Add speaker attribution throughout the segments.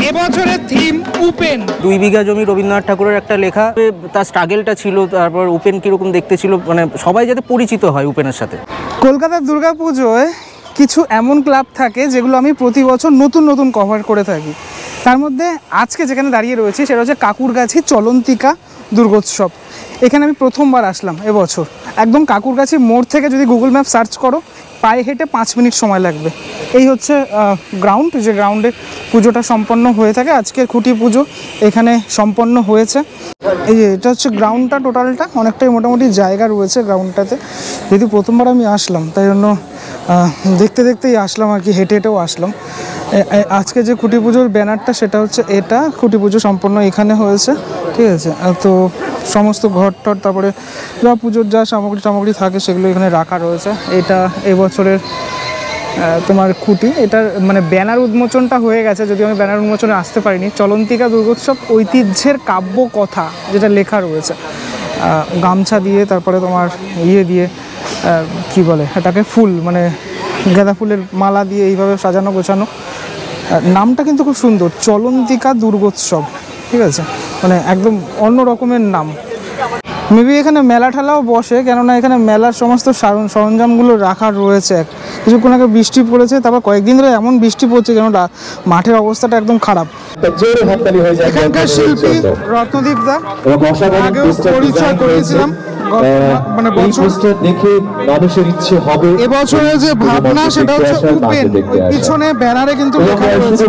Speaker 1: এবছরের থিম উপেন।
Speaker 2: 2 বিঘা জমি রবীন্দ্রনাথ ঠাকুরের একটা লেখা, তার স্ট্রাগেলটা ছিল, তারপর উপেন কীরকম দেখতে ছিল, মানে সবাই যাতে পরিচিত হয় উপেনের সাথে।
Speaker 1: কলকাতার দুর্গাপুজোয় কিছু এমন ক্লাব থাকে যেগুলো আমি প্রতি বছর নতুন নতুন কভার করে থাকি। তার মধ্যে আজকে যেখানে দাঁড়িয়ে রয়েছি সেটা হচ্ছে কাকুরগাছি চলন্তিকা দুর্গোৎসব। এখানে আমি প্রথমবার আসলাম এবছর। একদম কাকুরগাছি মোড় থেকে যদি গুগল ম্যাপ সার্চ করো, পায়ে হেঁটে 5 মিনিট সময় লাগবে। এই হচ্ছে গ্রাউন্ড, যে গ্রাউন্ডে পুজোটা সম্পন্ন হয়ে থাকে। আজকের খুঁটি পুজো এখানে সম্পন্ন হয়েছে। এই যে এটা হচ্ছে গ্রাউন্ডটা, টোটালটা অনেকটাই মোটামুটি জায়গা রয়েছে গ্রাউন্ডটাতে। যেহেতু প্রথমবার আমি আসলাম তাই জন্য দেখতে দেখতেই আসলাম আর কি, হেঁটে হেঁটেও আসলাম। আজকে যে খুঁটি পুজোর ব্যানারটা সেটা হচ্ছে এটা, খুঁটি পুজো সম্পন্ন এখানে হয়েছে, ঠিক আছে। তো সমস্ত ঘর টর, তারপরে যা পুজোর যা সামগ্রী থাকে সেগুলো এখানে রাখা রয়েছে। এটা এবছরের তোমার খুঁটি, এটার মানে ব্যানার উন্মোচনটা হয়ে গেছে, যদিও আমি ব্যানার উন্মোচনে আসতে পারিনি। চলন্তিকা দুর্গোৎসব ঐতিহ্যের কাব্য কথা যেটা লেখা রয়েছে, গামছা দিয়ে, তারপরে তোমার দিয়ে কি বলে এটাকে, ফুল মানে গাঁদা ফুলের মালা দিয়ে এইভাবে সাজানো গোছানো। নামটা কিন্তু খুব সুন্দর, চলন্তিকা দুর্গোৎসব, ঠিক আছে, মানে একদম অন্য রকমের নাম। মেবি এখানে মেলা ঠেলাও বসে, কেননা এখানে মেলার সমস্ত সরঞ্জামগুলো রাখা রয়েছে। কিছুক্ষণ আগে বৃষ্টি পড়েছে, তারপর কয়েকদিন ধরে এমন বৃষ্টি পড়ছে যেন মাঠের অবস্থাটা একদম খারাপ। এখানকার শিল্পী রত্নদীপ দা, আগেও পরিচয় করিয়েছিলাম, মানে এবছরের যে ভাবনা সেটা হচ্ছে উপেন। পিছনে ব্যানারে কিন্তু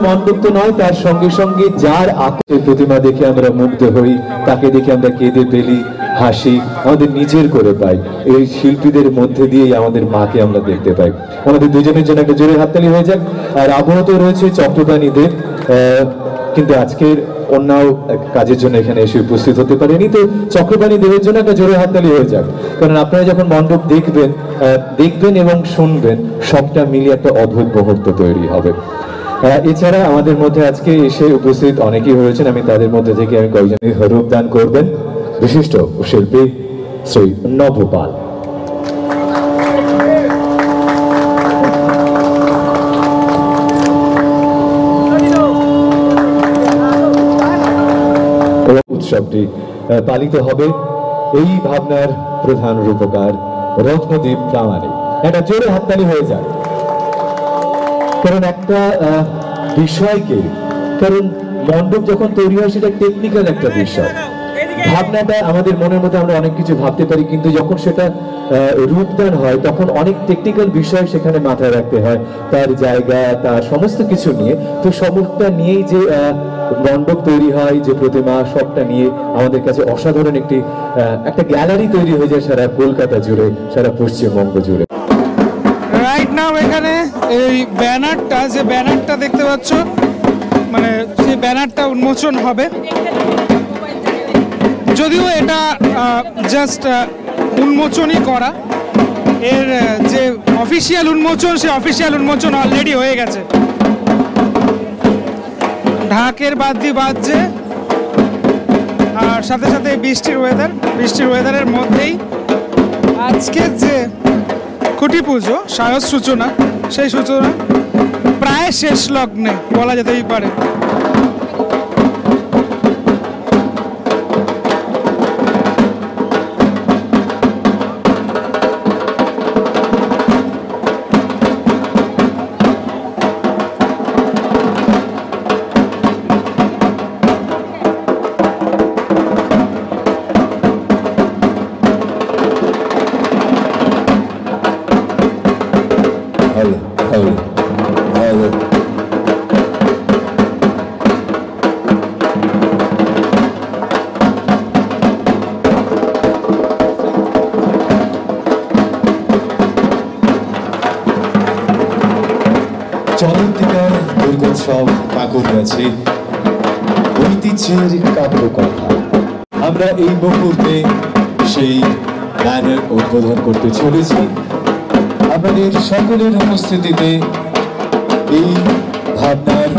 Speaker 3: মণ্ডপ নয়, তার সঙ্গে সঙ্গে যার আঁকা প্রতিমা দেখে আমরা মুগ্ধ হই, তাকে দেখে আমরা কেঁদে ফেলি, হাসি আমাদের নিজের করে পাই। এই শিল্পীদের মধ্যে দিয়েই আমাদের মাকে আমরা দেখতে পাই। আমাদের দুজনের জন্য একটা জোরে হাততালি হয়ে যাক। আর আবহত রয়েছে চক্রপাণীদের, কিন্তু আজকের অন্য কাজের জন্য এখানে এসে উপস্থিত হতে পারেনি। তো চক্রপাণী দেবের জন্য একটা জোরে হাততালি হয়ে যাক, কারণ আপনারা যখন মণ্ডপ দেখবেন এবং শুনবেন, সবটা মিলিয়ে একটা অদ্ভুত মুহূর্ত তৈরি হবে। এছাড়া আমাদের মধ্যে আজকে এসে উপস্থিত অনেকেই হয়েছেন, আমি তাদের মধ্যে থেকে আমি কয়েকজনের রূপদান করবেন বিশিষ্ট শিল্পী শ্রী নবপাল। উৎসবটি পালিত হবে এই ভাবনার প্রধান রূপকার রত্নদীপ প্রামাণিক। একটা জোরে হাততালি হয়ে যায়, কারণ একটা বিষয়কে, কারণ মণ্ডপ যখন তৈরি হয় সেটা টেকনিক্যাল একটা বিষয়। ভাবনাটা আমাদের মনের মধ্যে আমরা অনেক কিছু ভাবতে পারি, কিন্তু যখন সেটা রূপদান হয় তখন অনেক টেকনিক্যাল বিষয় সেখানে মাথায় রাখতে হয়, তার জায়গা, তার সমস্ত কিছু নিয়ে। তো সবটা নিয়েই যে মণ্ডপ তৈরি হয়, যে প্রতিমা, সবটা নিয়ে আমাদের কাছে অসাধারণ একটা গ্যালারি তৈরি হয়ে যায় সারা কলকাতা জুড়ে, সারা পশ্চিমবঙ্গ জুড়ে।
Speaker 1: রাইট নাও এখানে এই ব্যানারটা, যে ব্যানারটা দেখতে পাচ্ছ, মানে যে ব্যানারটা উন্মোচন হবে, যদিও এটা জাস্ট উন্মোচনই করা, এর যে অফিসিয়াল উন্মোচন, সে অফিসিয়াল উন্মোচন অলরেডি হয়ে গেছে। ঢাকের বাদ্যি বাজছে, আর সাথে সাথে বৃষ্টির ওয়েদারের মধ্যেই আজকের যে খুঁটি পুজো সায়স সূচনা, সেই সূচনা প্রায় শেষ লগ্নে বলা যেতেই পারে।
Speaker 3: চলন্তিকা দুর্গোৎসব কাকুরগাছি, ঐতিহ্যের কাব্য কথা। আমরা এই মুহূর্তে সেই ব্যানার উদ্বোধন করতে চলেছি। আমাদের সকলের উপস্থিতিতে এই ভাবনার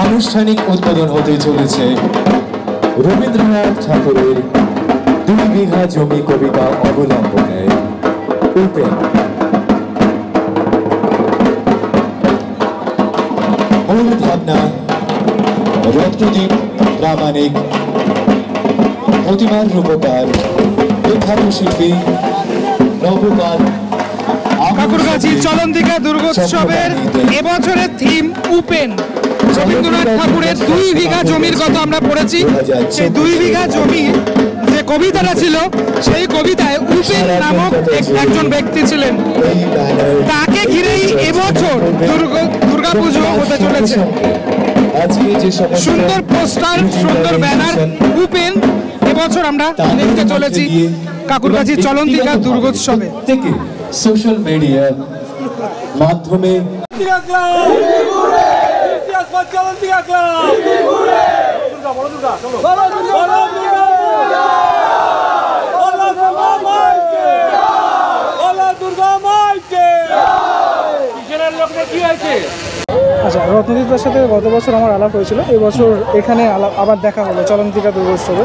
Speaker 3: আনুষ্ঠানিক উদ্বোধন হতে চলেছে রবীন্দ্রনাথ ঠাকুরের 2 বিঘা জমি কবিতা অবলম্বনে উপেন। মূল ভাবনা
Speaker 4: রত্নদীপ প্রামাণিক প্রতিমার রূপকার বিখ্যাত শিল্পী নবকাল
Speaker 1: কাকুরগাছি চলন্তিকা দুর্গোৎসবের এবছরের থিম উপেন। রবীন্দ্রনাথ ঠাকুরের 2 বিঘা জমির কথা আমরা পড়েছি। সেই 2 বিঘা জমি যে কবিতাটা ছিল, সেই কবিতায় উপেন নামক একজন ব্যক্তি ছিলেন। তাকে ঘিরেই এবছর দুর্গাপুজো হতে চলেছে। সুন্দর পোস্টার, সুন্দর ব্যানার, উপেন এবছর আমরা দেখতে চলেছি কাকুরগাছি চলন্তিকা দুর্গোৎসবে।
Speaker 4: থেকে সোশ্যাল মিডিয়া মাধ্যমে
Speaker 1: আচ্ছা, রত্নদীপের সাথে গত বছর আমার আলাপ হয়েছিল, এই বছর এখানে আবার দেখা হলো চলন্তিকা দুর্গোৎসবে।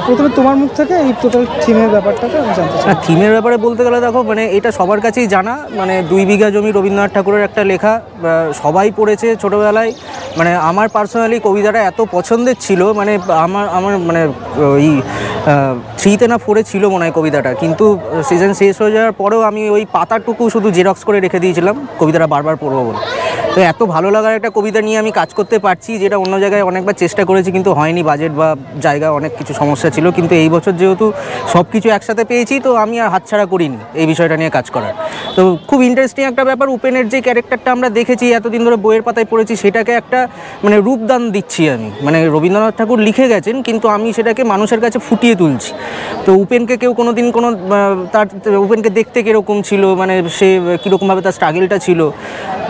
Speaker 1: প্রথমে তোমার মুখ থেকে এই টোটাল থিমের ব্যাপারটাকে আমি জানতে চাই।
Speaker 2: থিমের ব্যাপারে বলতে গেলে দেখো, মানে এটা সবার কাছেই জানা, মানে 2 বিঘা জমি রবীন্দ্রনাথ ঠাকুরের একটা লেখা, সবাই পড়েছে ছোটোবেলায়। মানে আমার পার্সোনালি কবিতাটা এত পছন্দের ছিল, মানে আমার মানে ওই 3তে না 4-এ ছিল মনে হয় কবিতাটা, কিন্তু সিজন শেষ হয়ে যাওয়ার পরেও আমি ওই পাতাটুকু শুধু জেরক্স করে রেখে দিয়েছিলাম কবিতাটা বারবার পড়বো বলে। তো এত ভালো লাগার একটা কবিতা নিয়ে আমি কাজ করতে পারছি, যেটা অন্য জায়গায় অনেকবার চেষ্টা করেছি কিন্তু হয়নি, বাজেট বা জায়গা অনেক কিছু সমস্যা ছিল। কিন্তু এই বছর যেহেতু সব কিছু একসাথে পেয়েছি, তো আমি আর হাতছাড়া করিনি এই বিষয়টা নিয়ে কাজ করার। তো খুব ইন্টারেস্টিং একটা ব্যাপার, উপেনের যে ক্যারেক্টারটা আমরা দেখেছি এতদিন ধরে বইয়ের পাতায় পড়েছি, সেটাকে একটা মানে রূপদান দিচ্ছি আমি। মানে রবীন্দ্রনাথ ঠাকুর লিখে গেছেন, কিন্তু আমি সেটাকে মানুষের কাছে ফুটিয়ে তুলছি। তো উপেনকে কেউ কোনো দিন তার উপেনকে দেখতে কীরকম ছিল, মানে সে কীরকমভাবে তার স্ট্রাগেলটা ছিল,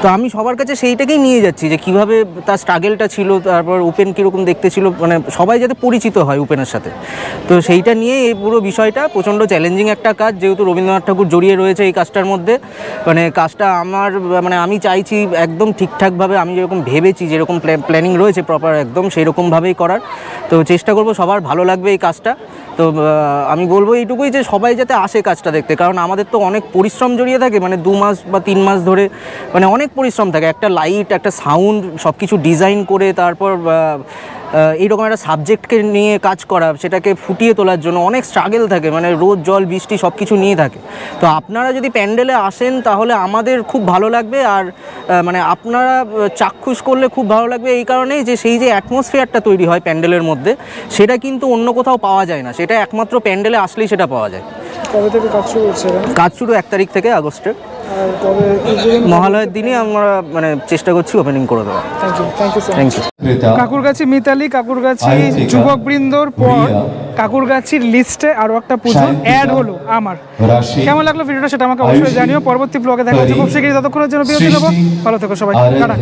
Speaker 2: তো আমি সবার কাছে সেইটাকেই নিয়ে যাচ্ছি যে কীভাবে তার স্ট্রাগেলটা ছিল, তারপর উপেন কীরকম দেখতে ছিল, মানে সবাই যাতে পরিচিত হয় উপেনের সাথে। তো সেইটা নিয়ে এই পুরো বিষয়টা প্রচণ্ড চ্যালেঞ্জিং একটা কাজ, যেহেতু রবীন্দ্রনাথ ঠাকুর জড়িয়ে রয়েছে এই কাজটার মধ্যে। মানে কাজটা মানে আমি চাইছি একদম ঠিকঠাকভাবে, আমি যেরকম ভেবেছি, যেরকম প্ল্যানিং রয়েছে প্রপার একদম সেই রকমভাবেই করার। তো চেষ্টা করব সবার ভালো লাগবে এই কাজটা। তো আমি বলবো এইটুকুই যে সবাই যাতে আসে কাজটা দেখতে, কারণ আমাদের তো অনেক পরিশ্রম জড়িয়ে থাকে, মানে 2 মাস বা 3 মাস ধরে মানে অনেক পরিশ্রম থাকে, একটা লাইট, একটা সাউন্ড, সব কিছু ডিজাইন করে তারপর এইরকম একটা সাবজেক্টকে নিয়ে কাজ করা, সেটাকে ফুটিয়ে তোলার জন্য অনেক স্ট্রাগল থাকে, মানে রোদ জল বৃষ্টি সব কিছু নিয়ে থাকে। তো আপনারা যদি প্যান্ডেলে আসেন তাহলে আমাদের খুব ভালো লাগবে, আর মানে আপনারা চাক্ষুষ করলে খুব ভালো লাগবে এই কারণেই যে সেই যে অ্যাটমসফিয়ারটা তৈরি হয় প্যান্ডেলের মধ্যে, সেটা কিন্তু অন্য কোথাও পাওয়া যায় না, সেটা একমাত্র প্যান্ডেলে আসলেই সেটা পাওয়া যায়।
Speaker 1: কবে থেকে কাজ শুরু হচ্ছে?
Speaker 2: কাজ শুরু 1 তারিখ থেকে আগস্টের। মহালয়ের দিনই আমরা মানে চেষ্টা করছি ওপেনিং করে দেওয়া। Thank you.
Speaker 1: কাকুরগাছি মিতালি, কাকুরগাছি যুবকবৃন্দর পর কাকুরগাছির লিস্টে আরো একটা পুজো অ্যাড হলো আমার। কেমন লাগলো ভিডিওটা সেটা আমাকে অবশ্যই জানিও। পরবর্তী ব্লগে দেখা হচ্ছে খুব শীঘ্রই, ততক্ষণের জন্য বিরতি নেবো। ভালো থেকো সবাই, টাটা।